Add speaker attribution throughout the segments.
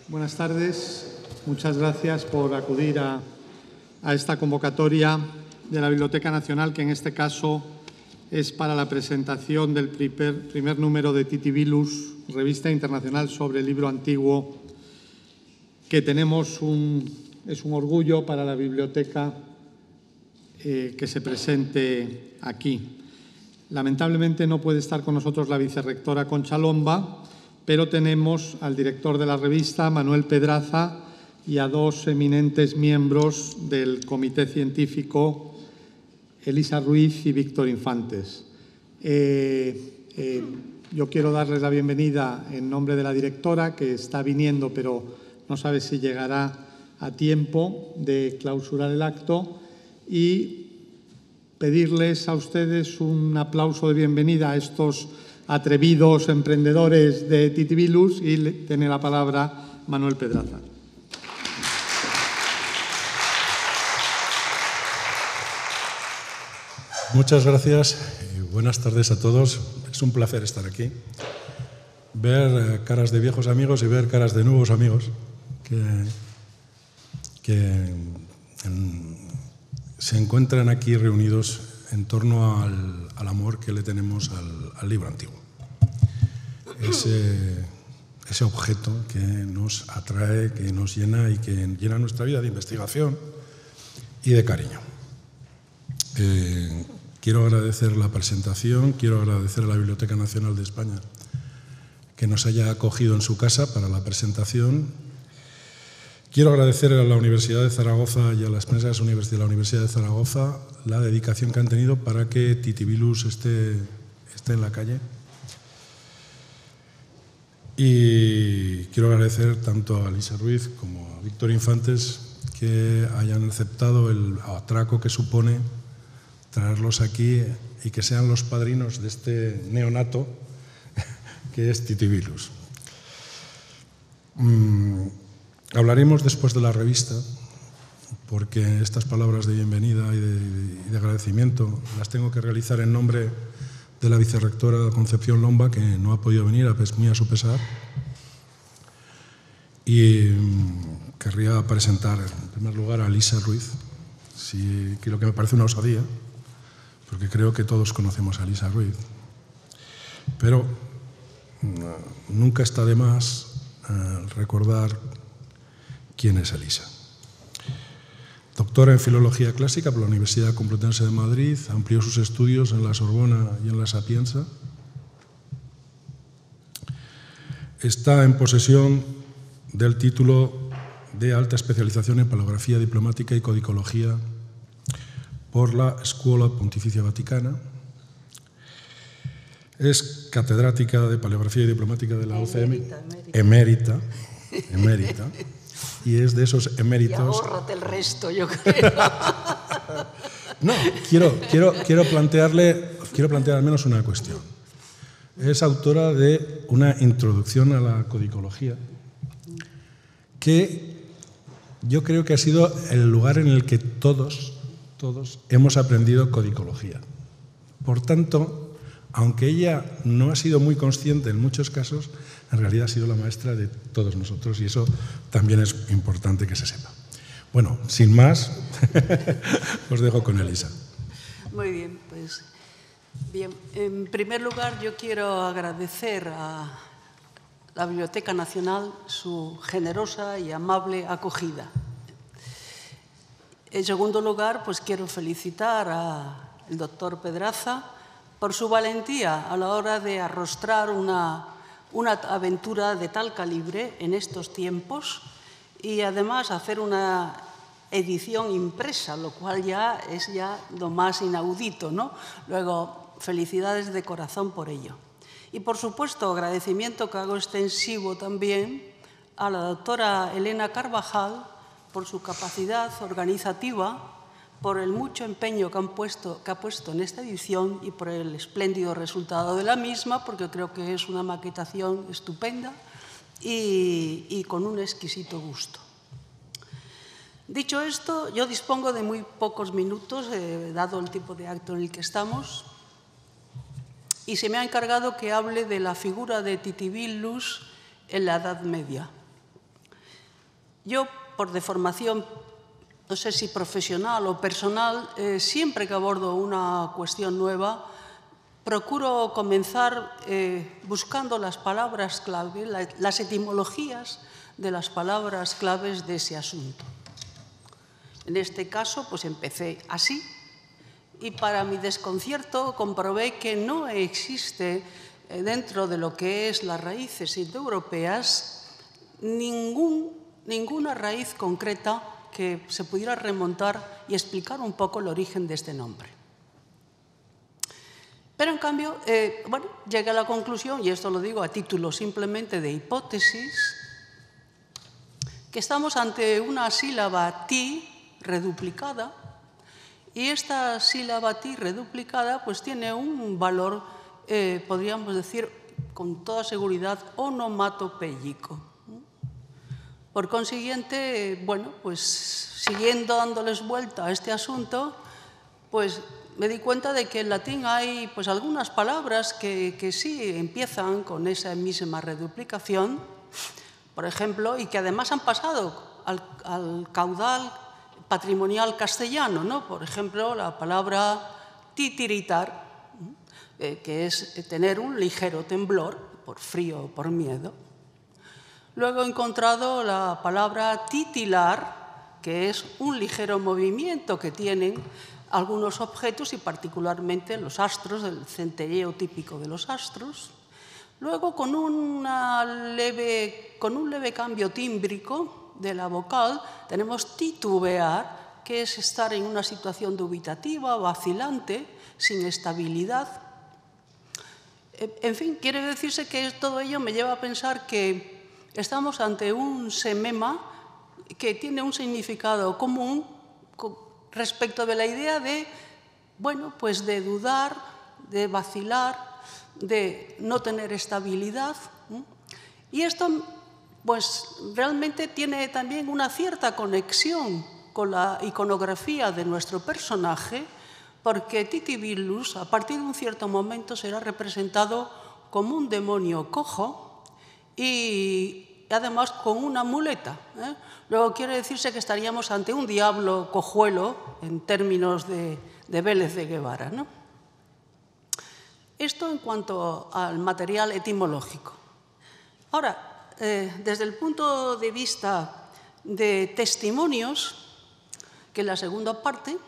Speaker 1: Buenas tardes. Muchas gracias por acudir a esta convocatoria de la Biblioteca Nacional, que en este caso es para la presentación del primer número de Titibilus, revista internacional sobre el libro antiguo, que tenemos es un orgullo para la biblioteca que se presente aquí. Lamentablemente no puede estar con nosotros la vicerrectora Concha Lomba, pero tenemos al director de la revista, Manuel Pedraza, y a dos eminentes miembros del comité científico, Elisa Ruiz y Víctor Infantes. Yo quiero darles la bienvenida en nombre de la directora, que está viniendo, pero no sabe si llegará a tiempo de clausurar el acto, y pedirles a ustedes un aplauso de bienvenida a estos atrevidos emprendedores de Titibilus, y tiene la palabra Manuel Pedraza.
Speaker 2: Muchas gracias y buenas tardes a todos. Es un placer estar aquí, ver caras de viejos amigos y ver caras de nuevos amigos que se encuentran aquí reunidos en torno al amor que le tenemos al libro antiguo. Ese objeto que nos atrae, que nos llena y que llena nuestra vida de investigación y de cariño. Quiero agradecer la presentación, quiero agradecer a la Biblioteca Nacional de España que nos haya acogido en su casa para la presentación. Quiero agradecer a la Universidad de Zaragoza y a las empresas de la Universidad de Zaragoza la dedicación que han tenido para que Titibilus esté en la calle. Y quiero agradecer tanto a Elisa Ruiz como a Víctor Infantes que hayan aceptado el atraco que supone traerlos aquí y que sean los padrinos de este neonato que es Titibilus. Hablaremos después de la revista, porque estas palabras de bienvenida y de agradecimiento las tengo que realizar en nombre de la vicerrectora Concepción Lomba, que no ha podido venir, muy a su pesar. Y querría presentar en primer lugar a Elisa Ruiz, que lo que me parece una osadía, porque creo que todos conocemos a Elisa Ruiz. Pero nunca está de más recordar quién es Elisa. Doctora en Filología Clásica por la Universidad Complutense de Madrid, amplió sus estudios en la Sorbona y en la Sapienza. Está en posesión del título de alta especialización en Paleografía Diplomática y Codicología por la Scuola Pontificia Vaticana. Es catedrática de Paleografía y Diplomática de la UCM. Emérita. Y es de esos eméritos.
Speaker 3: Y ahórrate el resto, yo creo.
Speaker 2: No, quiero plantear al menos una cuestión. Es autora de una introducción a la codicología, que yo creo que ha sido el lugar en el que todos hemos aprendido codicología. Por tanto, aunque ella no ha sido muy consciente en muchos casos, en realidad ha sido la maestra de todos nosotros, y eso también es importante que se sepa. Bueno, sin más, os dejo con Elisa.
Speaker 3: Muy bien, pues bien. En primer lugar, yo quiero agradecer a la Biblioteca Nacional su generosa y amable acogida. En segundo lugar, pues quiero felicitar al doctor Pedraza por su valentía a la hora de arrostrar una aventura de tal calibre en estos tiempos, y además hacer una edición impresa, lo cual ya es lo más inaudito, ¿no? Luego, felicidades de corazón por ello. Y por supuesto, agradecimiento que hago extensivo también a la doctora Elena Carvajal por su capacidad organizativa, por el mucho empeño que ha puesto en esta edición y por el espléndido resultado de la misma, porque creo que es una maquetación estupenda y con un exquisito gusto. Dicho esto, yo dispongo de muy pocos minutos, dado el tipo de acto en el que estamos, y se me ha encargado que hable de la figura de Titibilus en la Edad Media. Yo, por deformación, no sé si profesional o personal, siempre que abordo una cuestión nueva, procuro comenzar buscando las palabras clave, las etimologías de las palabras claves de ese asunto. En este caso, pues empecé así, y para mi desconcierto comprobé que no existe dentro de lo que es las raíces indoeuropeas ninguna raíz concreta que se pudiera remontar y explicar un poco el origen de este nombre. Pero en cambio, bueno, llegué a la conclusión, y esto lo digo a título simplemente de hipótesis, que estamos ante una sílaba ti reduplicada, y esta sílaba ti reduplicada pues tiene un valor, podríamos decir con toda seguridad, onomatopéyico. Por consiguiente, bueno, pues siguiendo dándoles vuelta a este asunto, pues me di cuenta de que en latín hay pues algunas palabras que sí empiezan con esa misma reduplicación, por ejemplo, y que además han pasado al caudal patrimonial castellano, ¿no? Por ejemplo, la palabra titiritar, que es tener un ligero temblor, por frío o por miedo. Luego he encontrado la palabra titilar, que es un ligero movimiento que tienen algunos objetos y particularmente los astros, el centelleo típico de los astros. Luego, con un leve cambio tímbrico de la vocal, tenemos titubear, que es estar en una situación dubitativa, vacilante, sin estabilidad. En fin, quiere decirse que todo ello me lleva a pensar que estamos ante un semema que tiene un significado común respecto de la idea de, bueno, pues de dudar, de vacilar, de no tener estabilidad. Y esto, pues, realmente tiene también una cierta conexión con la iconografía de nuestro personaje, porque Titibilus, a partir de un cierto momento, será representado como un demonio cojo y además con una muleta. Luego quiere decirse que estaríamos ante un diablo cojuelo en términos de Vélez de Guevara, ¿no? Esto en cuanto al material etimológico. Ahora, desde el punto de vista de testimonios, que es la segunda parte,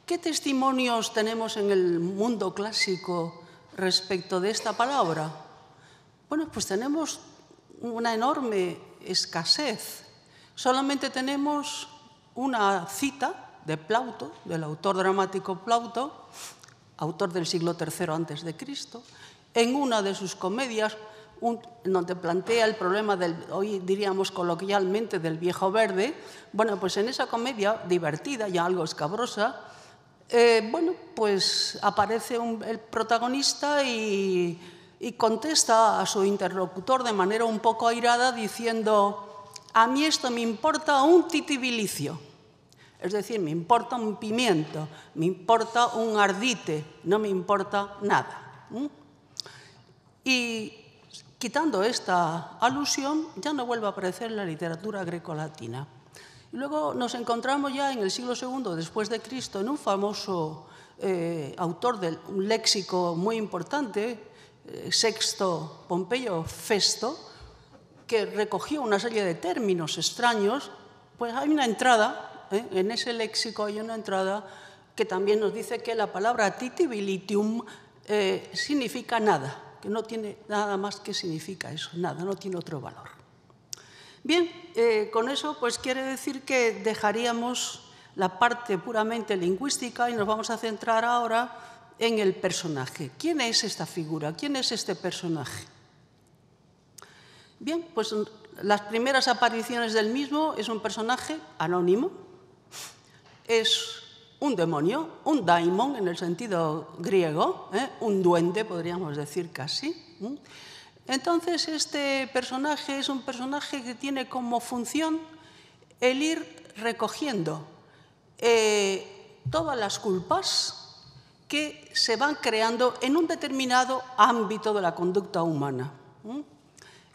Speaker 3: ¿qué testimonios tenemos en el mundo clásico respecto de esta palabra? Bueno, pues tenemos una enorme escasez. Solamente tenemos una cita de Plauto, del autor dramático Plauto, autor del siglo III a.C., en una de sus comedias, donde plantea el problema del, hoy diríamos coloquialmente, del viejo verde. Bueno, pues en esa comedia divertida, ya algo escabrosa, bueno, pues aparece el protagonista y contesta a su interlocutor de manera un poco airada diciendo: a mí esto me importa un titibilicio. Es decir, me importa un pimiento, me importa un ardite, no me importa nada. Y quitando esta alusión, ya no vuelve a aparecer en la literatura grecolatina. Y luego nos encontramos ya en el siglo II después de Cristo en un famoso autor de un léxico muy importante, Sexto Pompeyo Festo, que recogió una serie de términos extraños. Pues hay una entrada, en ese léxico hay una entrada que también nos dice que la palabra titibilitium significa nada, que no tiene nada más que significa eso, nada, no tiene otro valor. Bien, con eso pues quiere decir que dejaríamos la parte puramente lingüística y nos vamos a centrar ahora en el personaje. ¿Quién es esta figura? ¿Quién es este personaje? Bien, pues las primeras apariciones del mismo es un personaje anónimo, es un demonio, un daimon en el sentido griego, un duende podríamos decir casi. Entonces este personaje es un personaje que tiene como función el ir recogiendo todas las culpas que se van creando en un determinado ámbito de la conducta humana.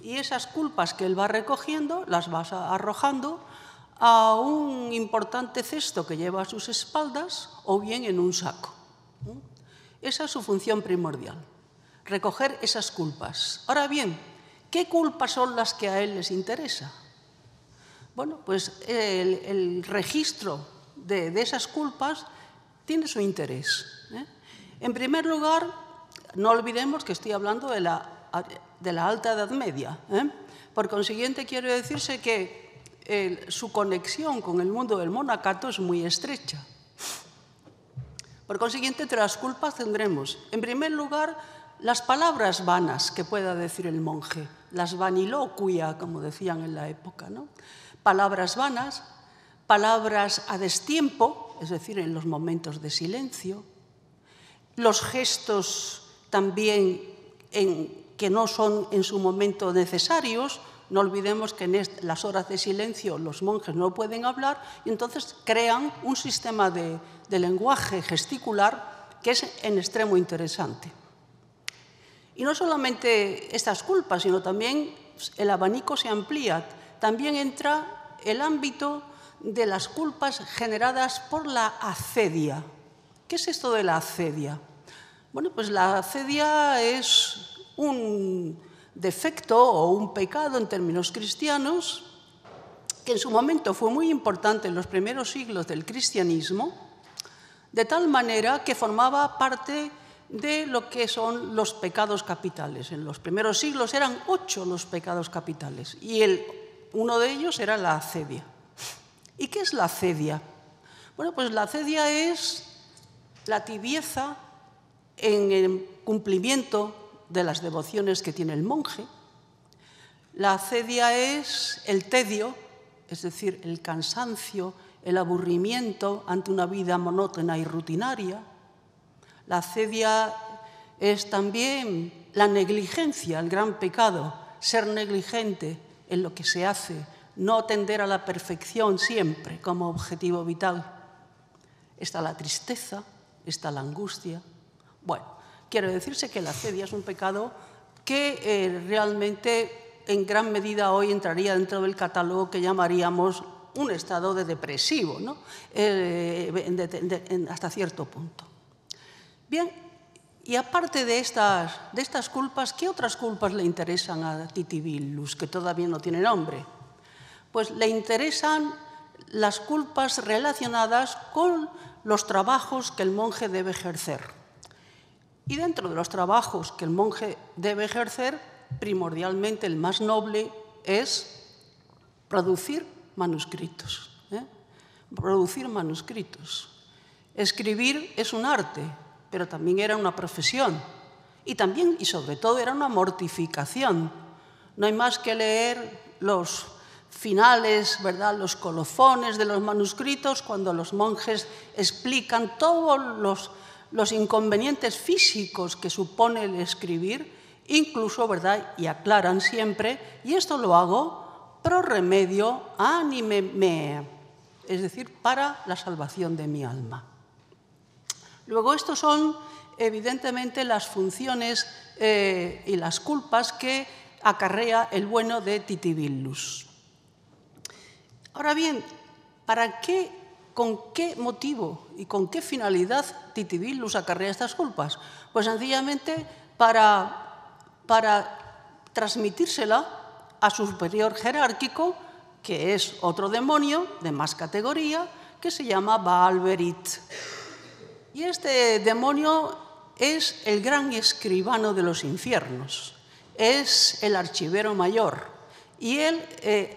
Speaker 3: Y esas culpas que él va recogiendo las va arrojando a un importante cesto que lleva a sus espaldas o bien en un saco. Esa es su función primordial, recoger esas culpas. Ahora bien, ¿qué culpas son las que a él les interesa? Bueno, pues el registro de esas culpas tiene su interés. En primer lugar, no olvidemos que estoy hablando de la Alta Edad Media. Por consiguiente, quiere decirse que su conexión con el mundo del monacato es muy estrecha. Por consiguiente, entre las culpas tendremos, en primer lugar, las palabras vanas que pueda decir el monje, las vaniloquia, como decían en la época, ¿no? Palabras vanas, palabras a destiempo, es decir, en los momentos de silencio, los gestos también que no son en su momento necesarios. No olvidemos que en las horas de silencio los monjes no pueden hablar y entonces crean un sistema de lenguaje gesticular que es en extremo interesante. Y no solamente estas culpas, sino también el abanico se amplía. También entra el ámbito de las culpas generadas por la acedia. ¿Qué es esto de la acedia? Bueno, pues la acedia es un defecto o un pecado en términos cristianos que en su momento fue muy importante en los primeros siglos del cristianismo, de tal manera que formaba parte de lo que son los pecados capitales. En los primeros siglos eran 8 los pecados capitales y uno de ellos era la acedia. ¿Y qué es la acedia? Bueno, pues la acedia es la tibieza en el cumplimiento de las devociones que tiene el monje. La acedia es el tedio, es decir, el cansancio, el aburrimiento ante una vida monótona y rutinaria. La acedia es también la negligencia, el gran pecado, ser negligente en lo que se hace, no tender a la perfección siempre como objetivo vital. Está la tristeza, está la angustia. Bueno, quiere decirse que la acedia es un pecado que realmente en gran medida hoy entraría dentro del catálogo que llamaríamos un estado de depresivo, ¿no? Hasta cierto punto. Bien, y aparte de estas culpas, ¿qué otras culpas le interesan a Titivillus, que todavía no tiene nombre? Pues le interesan las culpas relacionadas con los trabajos que el monje debe ejercer. Y dentro de los trabajos que el monje debe ejercer, primordialmente el más noble es producir manuscritos. Producir manuscritos. Escribir es un arte, pero también era una profesión. Y también, y sobre todo, era una mortificación. No hay más que leer los finales, ¿verdad?, los colofones de los manuscritos, cuando los monjes explican todos los inconvenientes físicos que supone el escribir, incluso, ¿verdad?, y aclaran siempre, y esto lo hago pro remedio anime mea, es decir, para la salvación de mi alma. Luego, estos son, evidentemente, las funciones y las culpas que acarrea el bueno de Titivillus. Ahora bien, ¿con qué motivo y con qué finalidad Titivillus acarrea estas culpas? Pues sencillamente para transmitírsela a su superior jerárquico, que es otro demonio de más categoría, que se llama Baalberit. Y este demonio es el gran escribano de los infiernos, es el archivero mayor. Y él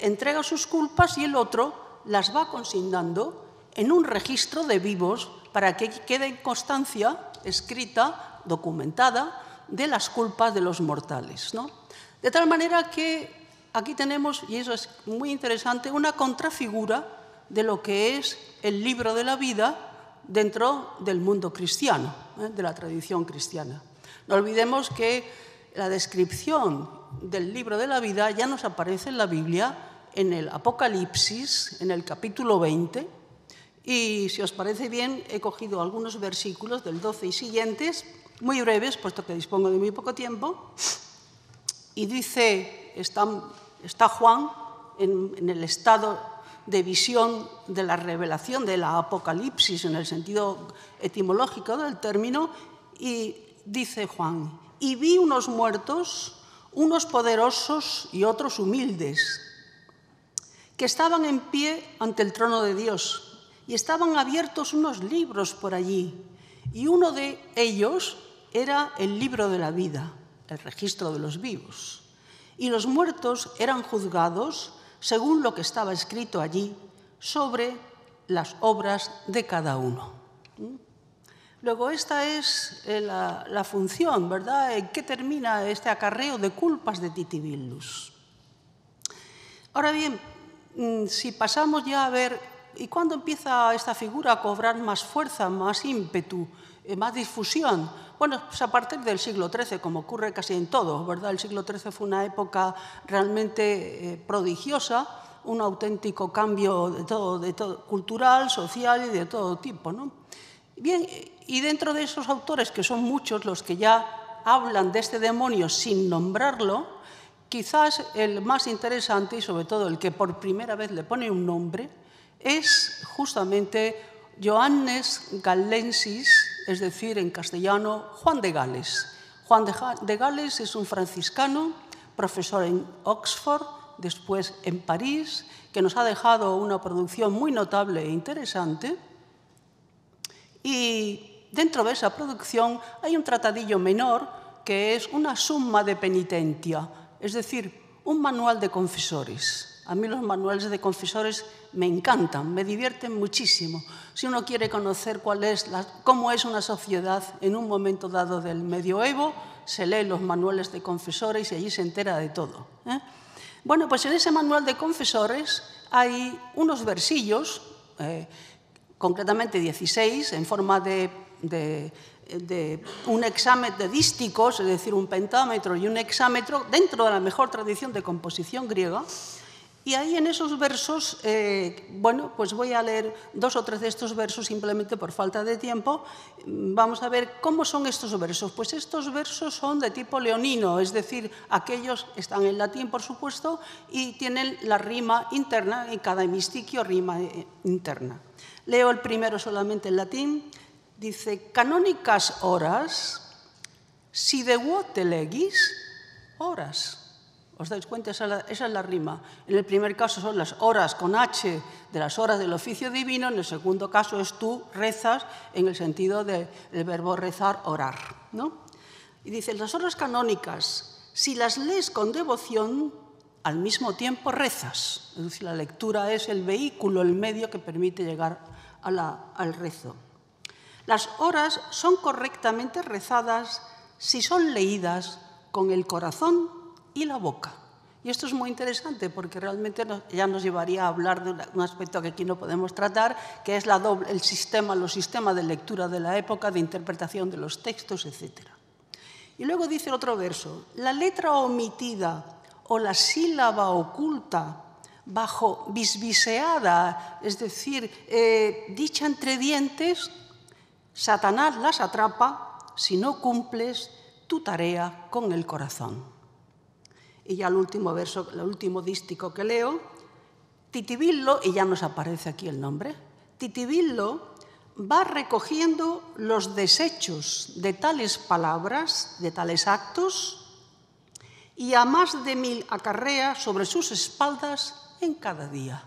Speaker 3: entrega sus culpas y el otro las va consignando en un registro de vivos para que quede constancia escrita, documentada, de las culpas de los mortales, ¿no? De tal manera que aquí tenemos, y eso es muy interesante, una contrafigura de lo que es el libro de la vida dentro del mundo cristiano, de la tradición cristiana. No olvidemos que la descripción del libro de la vida ya nos aparece en la Biblia, en el Apocalipsis, en el capítulo 20, y si os parece bien, he cogido algunos versículos del 12 y siguientes, muy breves, puesto que dispongo de muy poco tiempo, y dice, está Juan en el estado de visión de la revelación, de la apocalipsis en el sentido etimológico del término, y dice Juan, y vi unos muertos, unos poderosos y otros humildes, que estaban en pie ante el trono de Dios, y estaban abiertos unos libros por allí, y uno de ellos era el libro de la vida, el registro de los vivos. Y los muertos eran juzgados según lo que estaba escrito allí sobre las obras de cada uno. Luego, esta es la función, ¿verdad? ¿En qué termina este acarreo de culpas de Titivillus? Ahora bien, si pasamos ya a ver, ¿y cuándo empieza esta figura a cobrar más fuerza, más ímpetu, más difusión? Bueno, pues a partir del siglo XIII, como ocurre casi en todo, ¿verdad? El siglo XIII fue una época realmente prodigiosa, un auténtico cambio de todo, cultural, social y de todo tipo, ¿no? Bien, y dentro de esos autores, que son muchos los que ya hablan de este demonio sin nombrarlo, quizás el más interesante y sobre todo el que por primera vez le pone un nombre es justamente Johannes Gallensis, es decir, en castellano, Juan de Gales. Juan de Gales es un franciscano, profesor en Oxford, después en París, que nos ha dejado una producción muy notable e interesante. Y dentro de esa producción hay un tratadillo menor que es una summa de penitentia, es decir, un manual de confesores. A mí los manuales de confesores me encantan, me divierten muchísimo. Si uno quiere conocer cómo es una sociedad en un momento dado del medioevo, se lee los manuales de confesores y allí se entera de todo, ¿eh? Bueno, pues en ese manual de confesores hay unos versillos, concretamente 16, en forma de un examen de dísticos, es decir, un pentámetro y un hexámetro, dentro de la mejor tradición de composición griega. Y ahí en esos versos, bueno, pues voy a leer 2 o 3 de estos versos simplemente por falta de tiempo. Vamos a ver cómo son estos versos. Pues estos versos son de tipo leonino, es decir, aquellos están en latín, por supuesto, y tienen la rima interna, en cada hemistiquio rima interna. Leo el primero solamente en latín. Dice, canónicas horas, si de vuote legis, horas. ¿Os dais cuenta? Esa es la rima. En el primer caso son las horas con H de las horas del oficio divino, en el segundo caso es tú rezas en el sentido del verbo rezar, orar, ¿no? Y dice, las horas canónicas, si las lees con devoción, al mismo tiempo rezas. Es decir, la lectura es el vehículo, el medio que permite llegar al rezo. Las horas son correctamente rezadas si son leídas con el corazón y la boca. Y esto es muy interesante porque realmente ya nos llevaría a hablar de un aspecto que aquí no podemos tratar, que es los sistemas de lectura de la época, de interpretación de los textos, etc. Y luego dice el otro verso, la letra omitida o la sílaba oculta bajo bisbiseada, es decir, dicha entre dientes, Satanás las atrapa si no cumples tu tarea con el corazón. Y ya el último verso, el último dístico que leo, Titivillo, y ya nos aparece aquí el nombre, Titivillo va recogiendo los desechos de tales palabras, de tales actos, y a más de 1000 acarrea sobre sus espaldas en cada día.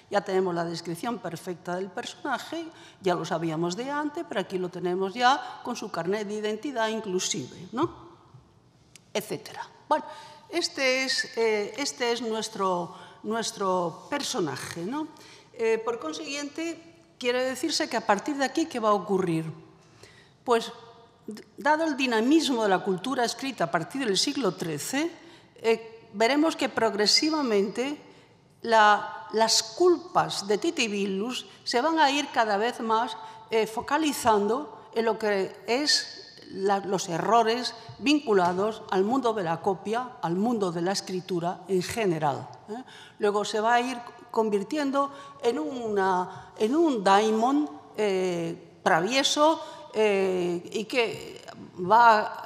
Speaker 3: Ya tenemos la descripción perfecta del personaje, ya lo sabíamos de antes, pero aquí lo tenemos ya con su carnet de identidad inclusive, ¿no? Etcétera. Bueno, este es nuestro personaje, ¿no? Por consiguiente, quiere decirse que a partir de aquí, ¿qué va a ocurrir? Pues, dado el dinamismo de la cultura escrita a partir del siglo XIII, veremos que progresivamente las culpas de Titivillus se van a ir cada vez más focalizando en lo que es los errores vinculados al mundo de la copia, al mundo de la escritura en general. Luego se va a ir convirtiendo en un daimon travieso y que va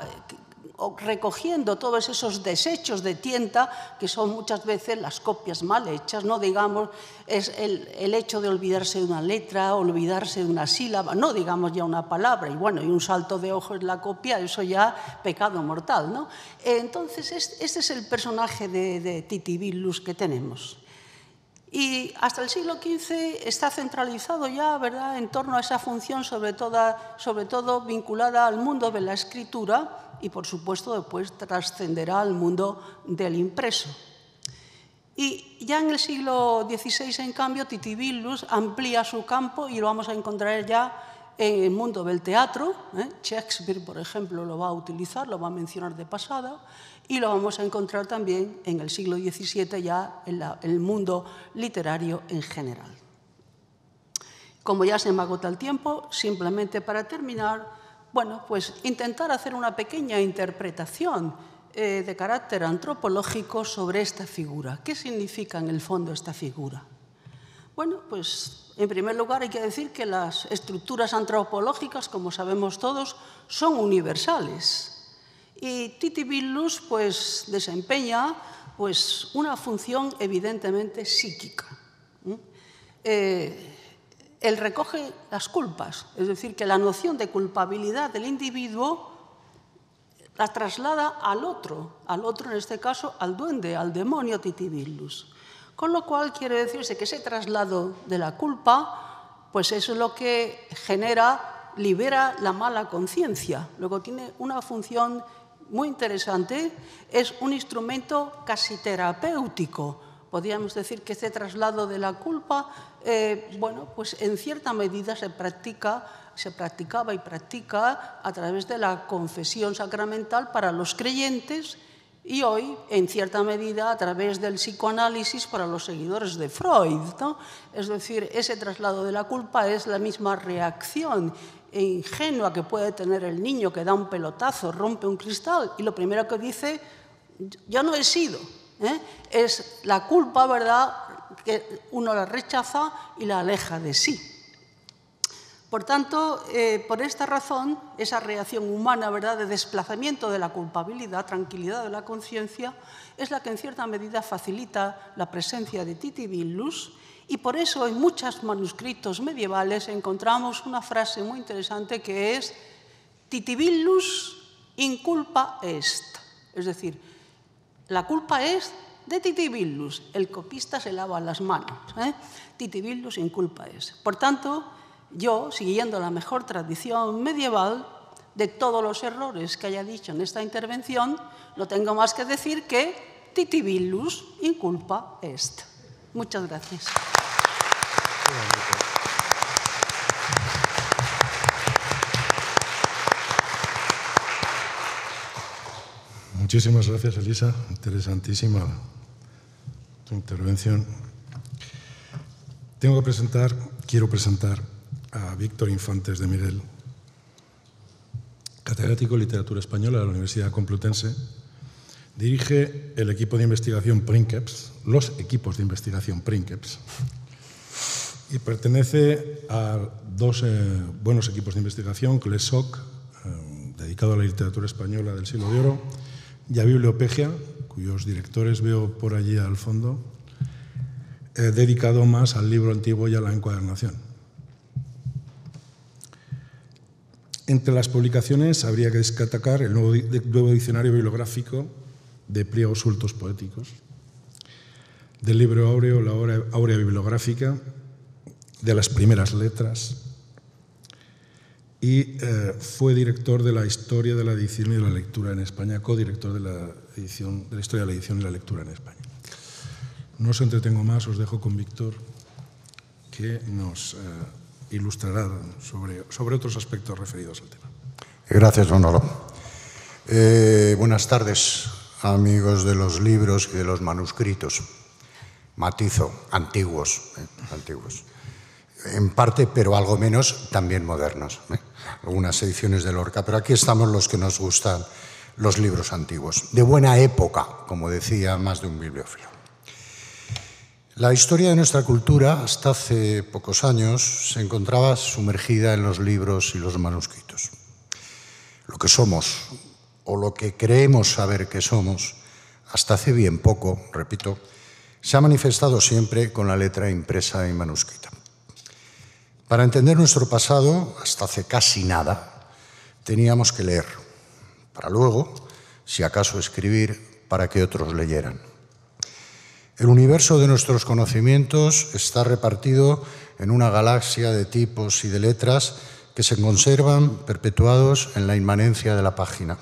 Speaker 3: recogiendo todos esos desechos de tinta, que son muchas veces las copias mal hechas, no digamos, es el hecho de olvidarse de una letra, olvidarse de una sílaba, no digamos ya una palabra, y bueno, y un salto de ojo es la copia, eso ya pecado mortal, ¿no? Entonces, este es el personaje de Titibillus que tenemos. Y hasta el siglo XV está centralizado ya, ¿verdad?, en torno a esa función, sobre todo vinculada al mundo de la escritura, y, por supuesto, después trascenderá al mundo del impreso. Y ya en el siglo XVI, en cambio, Titibillus amplía su campo y lo vamos a encontrar ya en el mundo del teatro. Shakespeare, por ejemplo, lo va a utilizar, lo va a mencionar de pasada, y lo vamos a encontrar también en el siglo XVII ya en el mundo literario en general. Como ya se me agota el tiempo, simplemente para terminar, bueno, pues intentar hacer una pequeña interpretación de carácter antropológico sobre esta figura. ¿Qué significa en el fondo esta figura? Bueno, pues en primer lugar hay que decir que las estructuras antropológicas, como sabemos todos, son universales. Y Titibillus pues, desempeña pues, una función evidentemente psíquica. Él recoge las culpas, es decir, que la noción de culpabilidad del individuo la traslada al otro en este caso al duende, al demonio Titibillus. Con lo cual quiere decirse que ese traslado de la culpa, pues eso es lo que libera la mala conciencia. Luego tiene una función muy interesante, es un instrumento casi terapéutico. Podríamos decir que este traslado de la culpa, bueno, pues en cierta medida se practicaba y practica a través de la confesión sacramental para los creyentes y hoy, en cierta medida, a través del psicoanálisis para los seguidores de Freud, ¿no? Es decir, ese traslado de la culpa es la misma reacción ingenua que puede tener el niño que da un pelotazo, rompe un cristal y lo primero que dice, yo no he sido. Es la culpa, ¿verdad?, que uno la rechaza y la aleja de sí. Por tanto, por esta razón, esa reacción humana, ¿verdad?, de desplazamiento de la culpabilidad, tranquilidad de la conciencia, es la que en cierta medida facilita la presencia de Titibillus, y por eso en muchos manuscritos medievales encontramos una frase muy interesante que es Titibillus in culpa est, es decir, la culpa es de Titibillus, el copista se lava las manos. Titibillus in culpa es. Por tanto, yo, siguiendo la mejor tradición medieval, de todos los errores que haya dicho en esta intervención, no tengo más que decir que Titibillus in culpa est. Muchas gracias.
Speaker 2: Muchísimas gracias, Elisa. Interesantísima tu intervención. Quiero presentar a Víctor Infantes de Miguel, catedrático de Literatura Española de la Universidad Complutense. Dirige el equipo de investigación Princeps, los equipos de investigación Princeps, y pertenece a dos buenos equipos de investigación, CLESOC, dedicado a la literatura española del siglo de oro, y a Bibliopegia, cuyos directores veo por allí al fondo, dedicado más al libro antiguo y a la encuadernación. Entre las publicaciones habría que destacar el nuevo diccionario bibliográfico de pliegos sueltos poéticos, del libro áureo, la áurea bibliográfica, de las primeras letras, y fue director de la Historia de la Edición y de la Lectura en España, codirector de la Historia de la Edición y la Lectura en España. No os entretengo más, os dejo con Víctor, que nos ilustrará sobre otros aspectos referidos al tema.
Speaker 4: Gracias, Manolo. Buenas tardes, amigos de los libros y de los manuscritos. Matizo, antiguos. En parte, pero algo menos, también modernos. Algunas ediciones de Lorca, pero aquí estamos los que nos gustan los libros antiguos. De buena época, como decía más de un bibliófilo. La historia de nuestra cultura, hasta hace pocos años, se encontraba sumergida en los libros y los manuscritos. Lo que somos o lo que creemos saber que somos, hasta hace bien poco, repito, se ha manifestado siempre con la letra impresa y manuscrita. Para entender nuestro pasado, hasta hace casi nada, teníamos que leer, para luego, si acaso, escribir para que otros leyeran. El universo de nuestros conocimientos está repartido en una galaxia de tipos y de letras que se conservan perpetuados en la inmanencia de la página,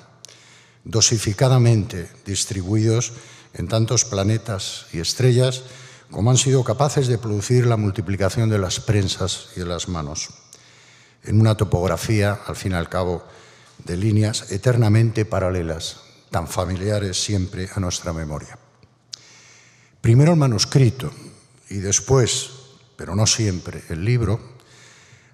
Speaker 4: dosificadamente distribuidos en tantos planetas y estrellas como han sido capaces de producir la multiplicación de las prensas y de las manos, en una topografía, al fin y al cabo, de líneas eternamente paralelas, tan familiares siempre a nuestra memoria. Primero el manuscrito y después, pero no siempre, el libro,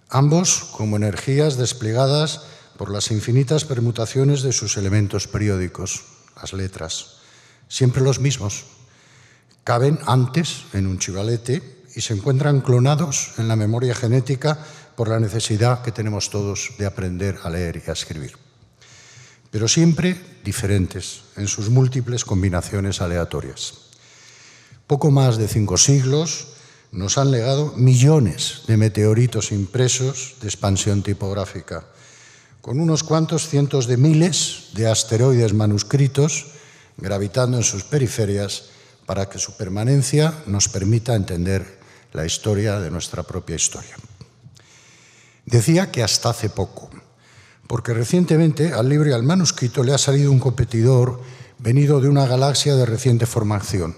Speaker 4: ambos como energías desplegadas por las infinitas permutaciones de sus elementos periódicos, las letras, siempre los mismos. Caben antes en un chivalete y se encuentran clonados en la memoria genética por la necesidad que tenemos todos de aprender a leer y a escribir. Pero siempre diferentes en sus múltiples combinaciones aleatorias. Poco más de 5 siglos nos han legado millones de meteoritos impresos de expansión tipográfica, con unos cuantos cientos de miles de asteroides manuscritos gravitando en sus periferias para que su permanencia nos permita entender la historia de nuestra propia historia. Decía que hasta hace poco, porque recientemente al libro y al manuscrito le ha salido un competidor venido de una galaxia de reciente formación,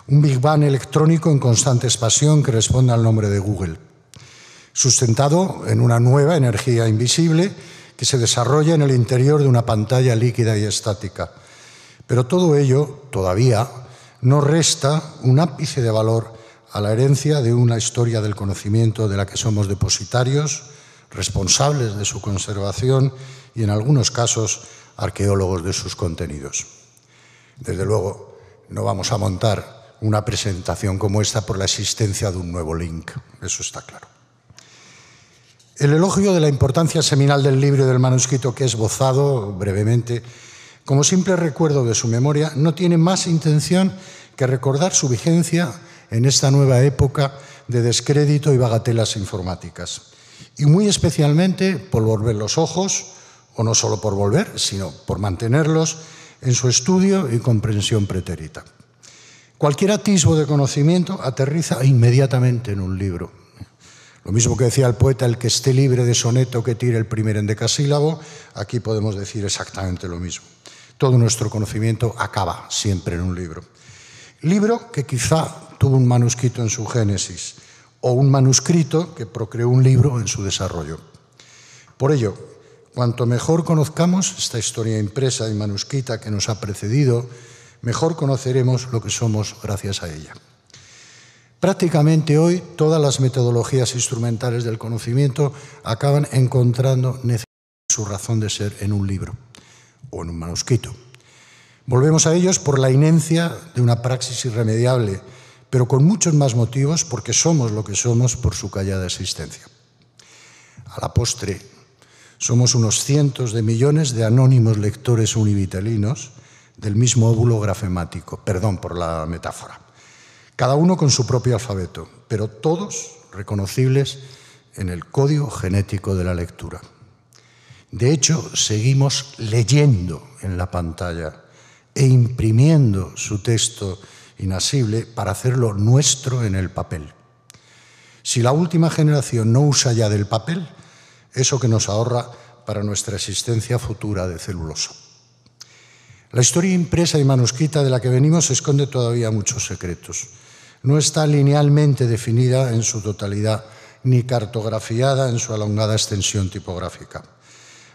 Speaker 4: un Big Bang electrónico en constante expansión que responde al nombre de Google, sustentado en una nueva energía invisible que se desarrolla en el interior de una pantalla líquida y estática. Pero todo ello, todavía, no resta un ápice de valor a la herencia de una historia del conocimiento de la que somos depositarios, responsables de su conservación y, en algunos casos, arqueólogos de sus contenidos. Desde luego, no vamos a montar una presentación como esta por la existencia de un nuevo link, eso está claro. El elogio de la importancia seminal del libro y del manuscrito que he esbozado brevemente, como simple recuerdo de su memoria, no tiene más intención que recordar su vigencia en esta nueva época de descrédito y bagatelas informáticas. Y muy especialmente por volver los ojos, o no solo por volver, sino por mantenerlos en su estudio y comprensión pretérita. Cualquier atisbo de conocimiento aterriza inmediatamente en un libro. Lo mismo que decía el poeta, el que esté libre de soneto que tire el primer endecasílabo, aquí podemos decir exactamente lo mismo. Todo nuestro conocimiento acaba siempre en un libro. Libro que quizá tuvo un manuscrito en su génesis o un manuscrito que procreó un libro en su desarrollo. Por ello, cuanto mejor conozcamos esta historia impresa y manuscrita que nos ha precedido, mejor conoceremos lo que somos gracias a ella. Prácticamente hoy todas las metodologías instrumentales del conocimiento acaban encontrando su razón de ser en un libro o en un manuscrito. Volvemos a ellos por la inencia de una praxis irremediable, pero con muchos más motivos porque somos lo que somos por su callada existencia. A la postre, somos unos cientos de millones de anónimos lectores univitelinos del mismo óvulo grafemático, perdón por la metáfora, cada uno con su propio alfabeto, pero todos reconocibles en el código genético de la lectura. De hecho, seguimos leyendo en la pantalla e imprimiendo su texto inasible para hacerlo nuestro en el papel. Si la última generación no usa ya del papel, eso que nos ahorra para nuestra existencia futura de celuloso. La historia impresa y manuscrita de la que venimos esconde todavía muchos secretos. No está linealmente definida en su totalidad, ni cartografiada en su alongada extensión tipográfica.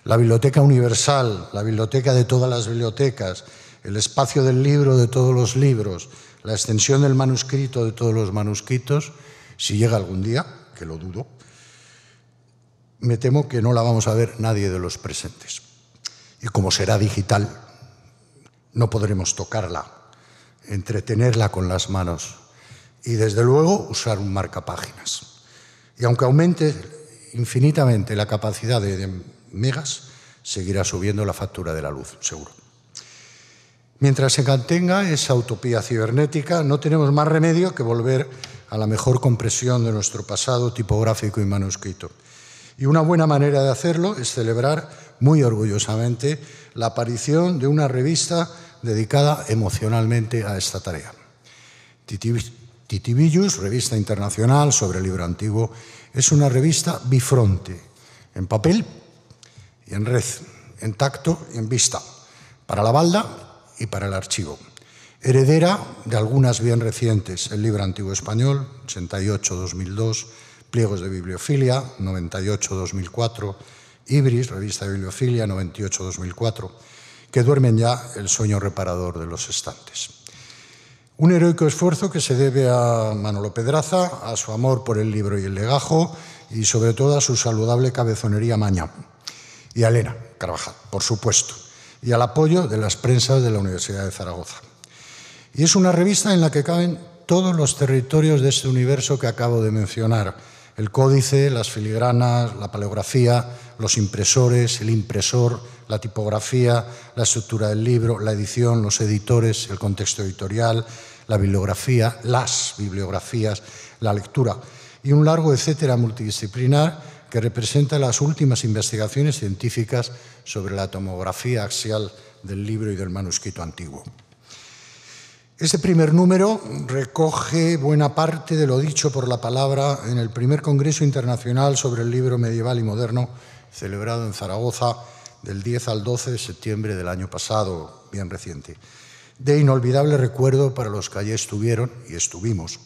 Speaker 4: La biblioteca universal, la biblioteca de todas las bibliotecas, el espacio del libro de todos los libros, la extensión del manuscrito de todos los manuscritos, si llega algún día, que lo dudo, me temo que no la vamos a ver nadie de los presentes. Y como será digital, no podremos tocarla, entretenerla con las manos y, desde luego, usar un marcapáginas. Y aunque aumente infinitamente la capacidad de megas, seguirá subiendo la factura de la luz, seguro. Mientras se mantenga esa utopía cibernética, no tenemos más remedio que volver a la mejor compresión de nuestro pasado tipográfico y manuscrito. Y una buena manera de hacerlo es celebrar muy orgullosamente la aparición de una revista dedicada emocionalmente a esta tarea. Titivillus, revista internacional sobre el libro antiguo, es una revista bifronte, en papel y en red, en tacto y en vista, para la balda y para el archivo. Heredera de algunas bien recientes, el libro antiguo español, 88-2002, pliegos de bibliofilia, 98-2004, Ibris, revista de bibliofilia, 98-2004, que duermen ya el sueño reparador de los estantes. Un heroico esfuerzo que se debe a Manolo Pedraza, a su amor por el libro y el legajo, y sobre todo a su saludable cabezonería maña. Y a Elena Carvajal, por supuesto, y al apoyo de las prensas de la Universidad de Zaragoza. Y es una revista en la que caben todos los territorios de este universo que acabo de mencionar: el códice, las filigranas, la paleografía, los impresores, el impresor, la tipografía, la estructura del libro, la edición, los editores, el contexto editorial, la bibliografía, las bibliografías, la lectura y un largo etcétera multidisciplinar que representa las últimas investigaciones científicas sobre la tomografía axial del libro y del manuscrito antiguo. Este primer número recoge buena parte de lo dicho por la palabra en el primer Congreso Internacional sobre el Libro Medieval y Moderno, celebrado en Zaragoza del 10 al 12 de septiembre del año pasado, bien reciente. De inolvidable recuerdo para los que allí estuvieron y estuvimos,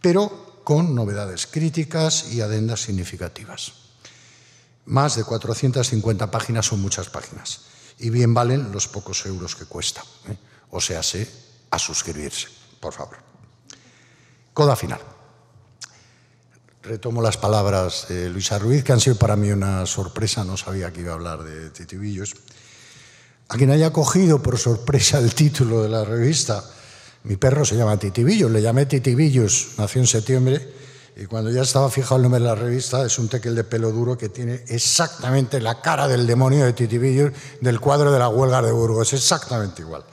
Speaker 4: pero con novedades críticas y adendas significativas. Más de 450 páginas son muchas páginas y bien valen los pocos euros que cuesta. O sea, a suscribirse, por favor. Coda final. Retomo las palabras de Luisa Ruiz, que han sido para mí una sorpresa, no sabía que iba a hablar de Titivillos. A quien haya cogido por sorpresa el título de la revista, mi perro se llama Titivillos, le llamé Titivillos, nació en septiembre, y cuando ya estaba fijado el nombre de la revista, es un tekel de pelo duro que tiene exactamente la cara del demonio de Titivillos del cuadro de la huelga de Burgos, exactamente igual.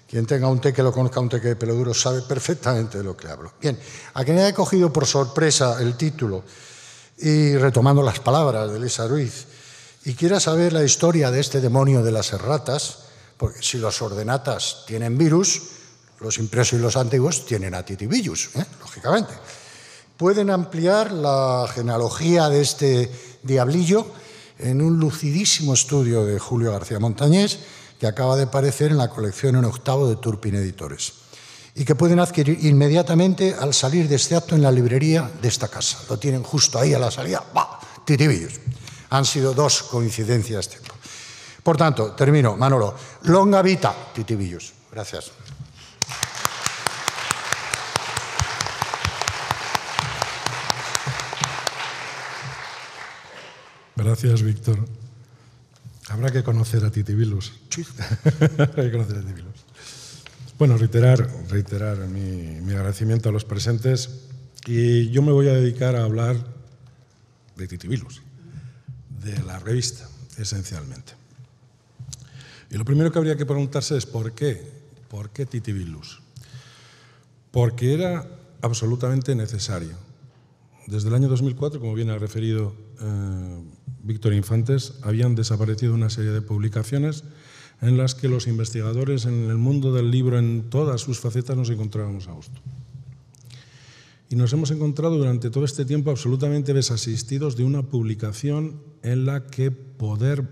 Speaker 4: Quien tenga un tekel o conozca un tekel de pelo duro sabe perfectamente de lo que hablo. Bien, a quien haya cogido por sorpresa el título y retomando las palabras de Luisa Ruiz y quiera saber la historia de este demonio de las erratas, porque si los ordenatas tienen virus, los impresos y los antiguos tienen a Titivillos, lógicamente. Pueden ampliar la genealogía de este diablillo en un lucidísimo estudio de Julio García Montañés, que acaba de aparecer en la colección en octavo de Turpin Editores, y que pueden adquirir inmediatamente al salir de este acto en la librería de esta casa. Lo tienen justo ahí a la salida. ¡Bah! Titivillos. Han sido dos coincidencias. Por tanto, termino, Manolo. Longa vita, Titivillos. Gracias.
Speaker 2: Gracias, Víctor. Habrá que conocer a Titivillos. Sí. Hay que conocer a Titivillos. Bueno, reiterar mi agradecimiento a los presentes, y yo me voy a dedicar a hablar de Titivillos, de la revista, esencialmente. Y lo primero que habría que preguntarse es ¿por qué? ¿Por qué Titivillos? Porque era absolutamente necesario. Desde el año 2004, como bien ha referido Víctor Infantes, habían desaparecido una serie de publicaciones en las que los investigadores en el mundo del libro en todas sus facetas nos encontrábamos a gusto. Y nos hemos encontrado durante todo este tiempo absolutamente desasistidos de una publicación en la que poder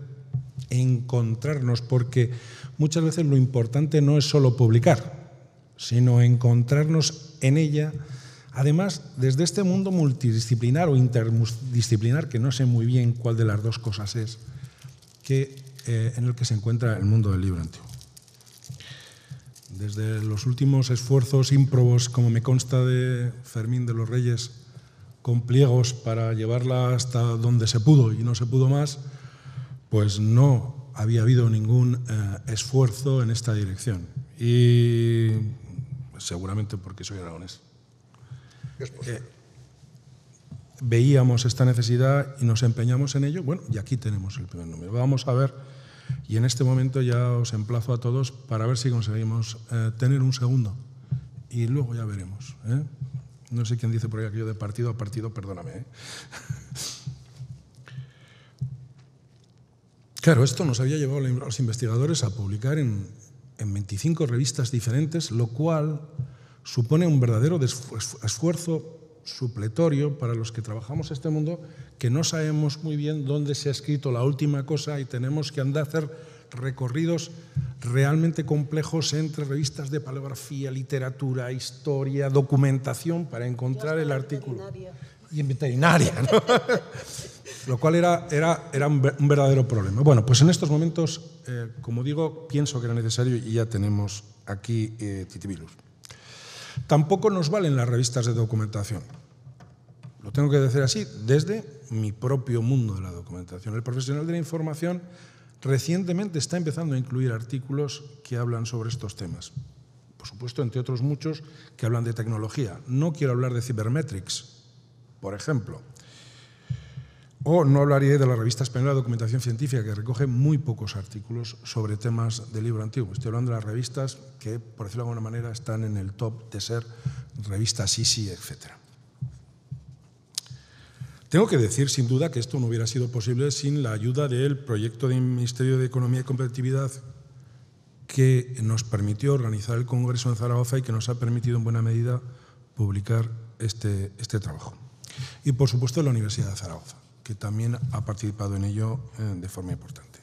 Speaker 2: encontrarnos, porque muchas veces lo importante no es solo publicar, sino encontrarnos en ella. Además, desde este mundo multidisciplinar o interdisciplinar, que no sé muy bien cuál de las dos cosas es, en el que se encuentra el mundo del libro antiguo. Desde los últimos esfuerzos ímprobos, como me consta de Fermín de los Reyes, con pliegos para llevarla hasta donde se pudo y no se pudo más, pues no había habido ningún esfuerzo en esta dirección. Y seguramente porque soy aragonés. veíamos esta necesidad y nos empeñamos en ello. Bueno, y aquí tenemos el primer número. Vamos a ver, y en este momento ya os emplazo a todos para ver si conseguimos tener un segundo. Y luego ya veremos. No sé quién dice por ahí aquello de partido a partido, perdóname. Claro, esto nos había llevado a los investigadores a publicar en 25 revistas diferentes, lo cual supone un verdadero esfuerzo supletorio para los que trabajamos este mundo, que no sabemos muy bien dónde se ha escrito la última cosa y tenemos que andar a hacer recorridos realmente complejos entre revistas de paleografía, literatura, historia, documentación para encontrar el artículo. Y en veterinaria, ¿no? Lo cual era un verdadero problema. Bueno, pues en estos momentos, como digo, pienso que era necesario y ya tenemos aquí Titibilus. Tampoco nos valen las revistas de documentación. Lo tengo que decir así, desde mi propio mundo de la documentación. El profesional de la información recientemente está empezando a incluir artículos que hablan sobre estos temas. Por supuesto, entre otros muchos que hablan de tecnología. No quiero hablar de Cybermetrics, por ejemplo. O no hablaré de la revista española de documentación científica, que recoge muy pocos artículos sobre temas del libro antiguo. Estoy hablando de las revistas que, por decirlo de alguna manera, están en el top de ser revistas ISI, etc. Tengo que decir, sin duda, que esto no hubiera sido posible sin la ayuda del proyecto del Ministerio de Economía y Competitividad, que nos permitió organizar el Congreso en Zaragoza y que nos ha permitido, en buena medida, publicar este trabajo. Y, por supuesto, la Universidad de Zaragoza, que también ha participado en ello de forma importante.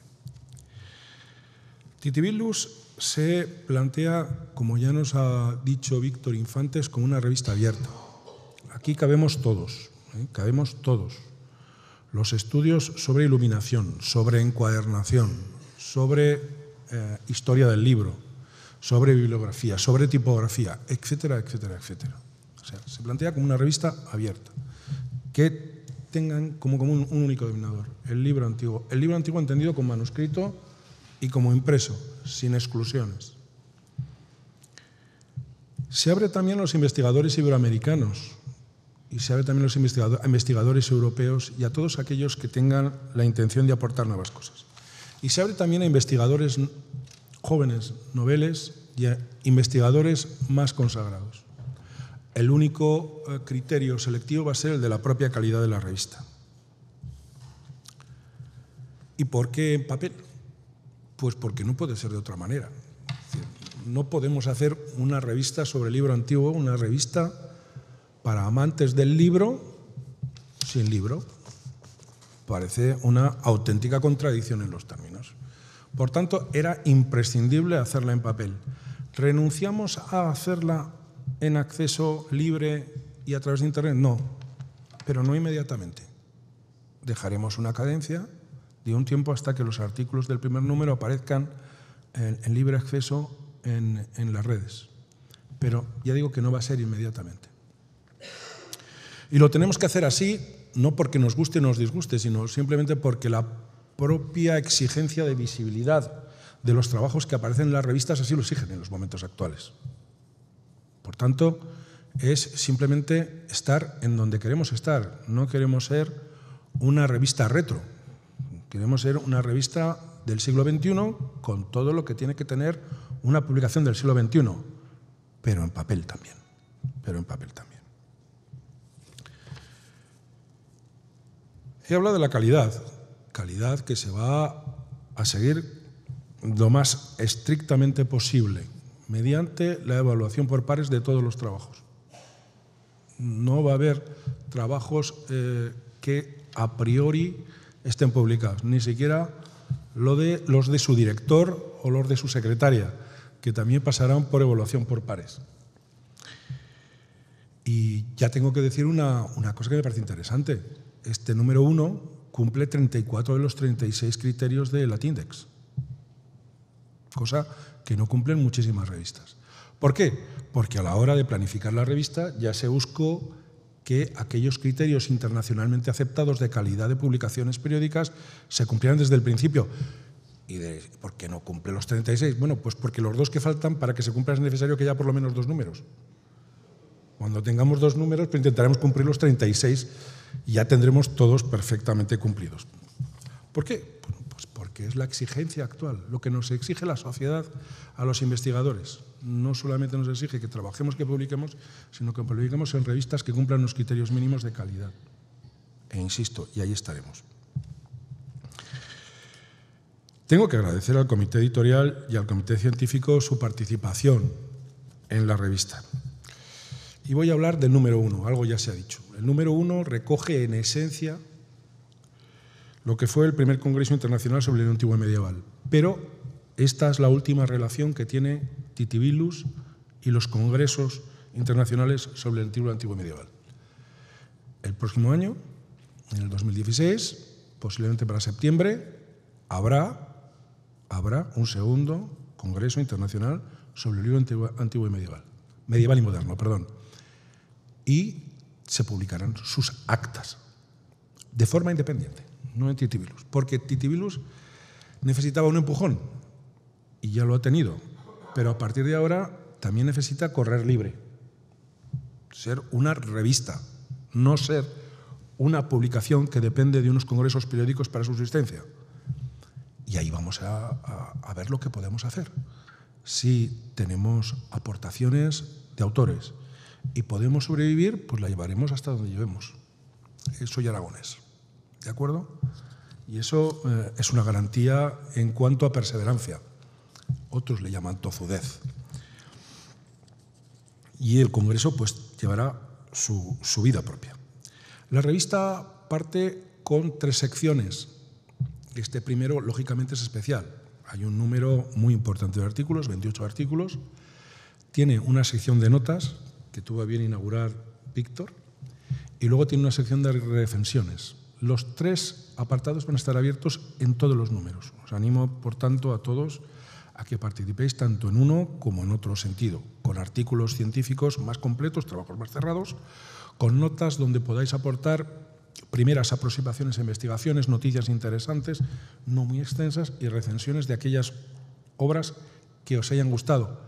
Speaker 2: Titibilus se plantea, como ya nos ha dicho Víctor Infantes, como una revista abierta. Aquí cabemos todos, cabemos todos. Los estudios sobre iluminación, sobre encuadernación, sobre historia del libro, sobre bibliografía, sobre tipografía, etcétera, etcétera, etcétera. O sea, se plantea como una revista abierta, que tengan como un único denominador, el libro antiguo. El libro antiguo entendido como manuscrito y como impreso, sin exclusiones. Se abre también a los investigadores iberoamericanos y se abre también a los investigadores europeos y a todos aquellos que tengan la intención de aportar nuevas cosas. Y se abre también a investigadores jóvenes, noveles y a investigadores más consagrados. El único criterio selectivo va a ser el de la propia calidad de la revista. ¿Y por qué en papel? Pues porque no puede ser de otra manera. Es decir, no podemos hacer una revista sobre el libro antiguo, una revista para amantes del libro sin libro. Parece una auténtica contradicción en los términos. Por tanto, era imprescindible hacerla en papel. ¿Renunciamos a hacerla en acceso libre y a través de Internet? No, pero no inmediatamente. Dejaremos una cadencia de un tiempo hasta que los artículos del primer número aparezcan en libre acceso en las redes. Pero ya digo que no va a ser inmediatamente. Y lo tenemos que hacer así, no porque nos guste o nos disguste, sino simplemente porque la propia exigencia de visibilidad de los trabajos que aparecen en las revistas así lo exigen en los momentos actuales. Por tanto, es simplemente estar en donde queremos estar. No queremos ser una revista retro. Queremos ser una revista del siglo XXI con todo lo que tiene que tener una publicación del siglo XXI, pero en papel también. Pero en papel también. He hablado de la calidad que se va a seguir lo más estrictamente posible mediante la evaluación por pares de todos los trabajos. No va a haber trabajos que a priori estén publicados, ni siquiera los de su director o los de su secretaria, que también pasarán por evaluación por pares. Y ya tengo que decir una cosa que me parece interesante. Este número 1 cumple 34 de los 36 criterios de Latindex, cosa que no cumplen muchísimas revistas. ¿Por qué? Porque a la hora de planificar la revista ya se buscó que aquellos criterios internacionalmente aceptados de calidad de publicaciones periódicas se cumplieran desde el principio. ¿Y por qué no cumple los 36? Bueno, pues porque los 2 que faltan, para que se cumpla es necesario que haya por lo menos 2 números. Cuando tengamos 2 números, pues intentaremos cumplir los 36 y ya tendremos todos perfectamente cumplidos. ¿Por qué? Pues porque es la exigencia actual, lo que nos exige la sociedad a los investigadores. No solamente nos exige que trabajemos, que publiquemos, sino que publiquemos en revistas que cumplan los criterios mínimos de calidad. E insisto, y ahí estaremos. Tengo que agradecer al comité editorial y al comité científico su participación en la revista. Y voy a hablar del número 1, algo ya se ha dicho. El número 1 recoge en esencia lo que fue el primer Congreso Internacional sobre el Antiguo Medieval. Pero esta es la última relación que tiene Titibilus y los congresos internacionales sobre el Antiguo Medieval. El próximo año, en el 2016, posiblemente para septiembre, habrá un segundo Congreso Internacional sobre el libro antiguo y medieval y moderno, perdón. Y se publicarán sus actas de forma independiente, no en Titibilus, porque Titibilus necesitaba un empujón y ya lo ha tenido, pero a partir de ahora también necesita correr libre, ser una revista, no ser una publicación que depende de unos congresos periódicos para su existencia. Y ahí vamos a ver lo que podemos hacer. Si tenemos aportaciones de autores y podemos sobrevivir, pues la llevaremos hasta donde llevemos. Soy aragonés, ¿de acuerdo? Y eso es una garantía en cuanto a perseverancia. Otros le llaman tozudez. Y el Congreso pues llevará su vida propia. La revista parte con 3 secciones. Este primero, lógicamente, es especial. Hay un número muy importante de artículos, 28 artículos. Tiene una sección de notas, que tuvo a bien inaugurar Víctor, y luego tiene una sección de recensiones. Los 3 apartados van a estar abiertos en todos los números. Os animo, por tanto, a todos a que participéis tanto en uno como en otro sentido, con artículos científicos más completos, trabajos más cerrados, con notas donde podáis aportar primeras aproximaciones a investigaciones, noticias interesantes, no muy extensas, y recensiones de aquellas obras que os hayan gustado.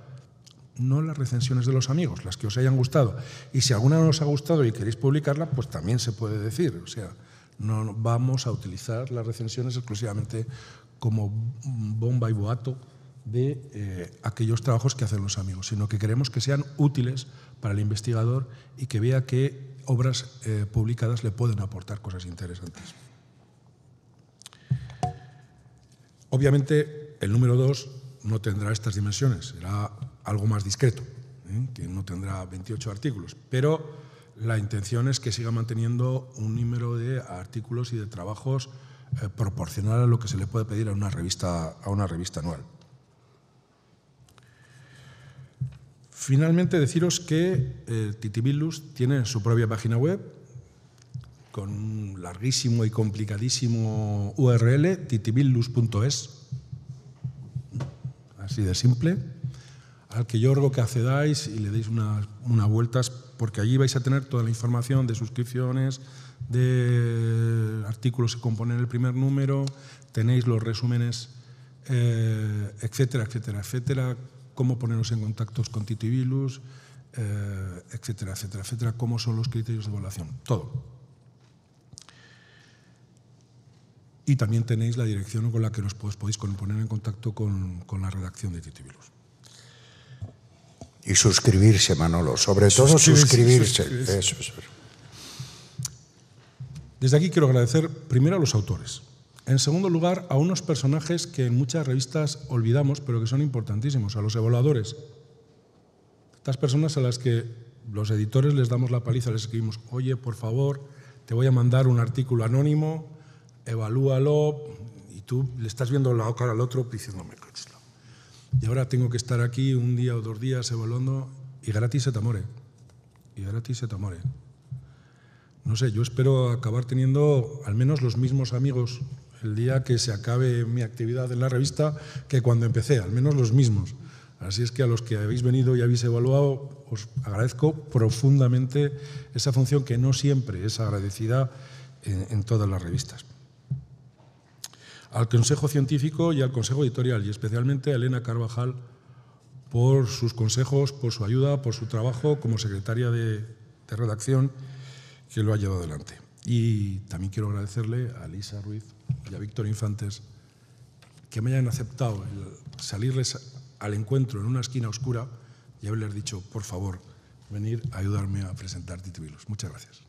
Speaker 2: No las recensiones de los amigos, las que os hayan gustado. Y si alguna no os ha gustado y queréis publicarla, pues también se puede decir. O sea, no vamos a utilizar las recensiones exclusivamente como bomba y boato de aquellos trabajos que hacen los amigos, sino que queremos que sean útiles para el investigador y que vea que obras publicadas le pueden aportar cosas interesantes. Obviamente, el número 2 no tendrá estas dimensiones, será algo más discreto, que no tendrá 28 artículos, pero la intención es que siga manteniendo un número de artículos y de trabajos proporcional a lo que se le puede pedir a una revista anual. Finalmente, deciros que Titibilus tiene su propia página web con un larguísimo y complicadísimo URL, titibilus.es, así de simple, al que yo ruego que accedáis y le deis unas vueltas, porque allí vais a tener toda la información de suscripciones, de artículos que componen el primer número, tenéis los resúmenes, etcétera, etcétera, etcétera, cómo ponernos en contacto con Titibilus, etcétera, etcétera, etcétera, cómo son los criterios de evaluación, todo. Y también tenéis la dirección con la que os podéis poner en contacto con la redacción de Titibilus.
Speaker 4: Y suscribirse, Manolo, sobre todo suscribirse. Eso es.
Speaker 2: Desde aquí quiero agradecer primero a los autores. En segundo lugar, a unos personajes que en muchas revistas olvidamos, pero que son importantísimos, a los evaluadores. Estas personas a las que los editores les damos la paliza, les escribimos, oye, por favor, te voy a mandar un artículo anónimo, evalúalo, y tú le estás viendo la cara al otro diciéndome, y ahora tengo que estar aquí un día o 2 días evaluando, y gratis et amore. Y gratis et amore. No sé, yo espero acabar teniendo al menos los mismos amigos el día que se acabe mi actividad en la revista que cuando empecé, al menos los mismos. Así es que a los que habéis venido y habéis evaluado, os agradezco profundamente esa función que no siempre es agradecida en todas las revistas. Al Consejo Científico y al Consejo Editorial, y especialmente a Elena Carvajal por sus consejos, por su ayuda, por su trabajo como secretaria de redacción, que lo ha llevado adelante. Y también quiero agradecerle a Lisa Ruiz y a Víctor Infantes que me hayan aceptado el salirles al encuentro en una esquina oscura y haberles dicho, por favor, venir a ayudarme a presentar Titibilus. Muchas gracias.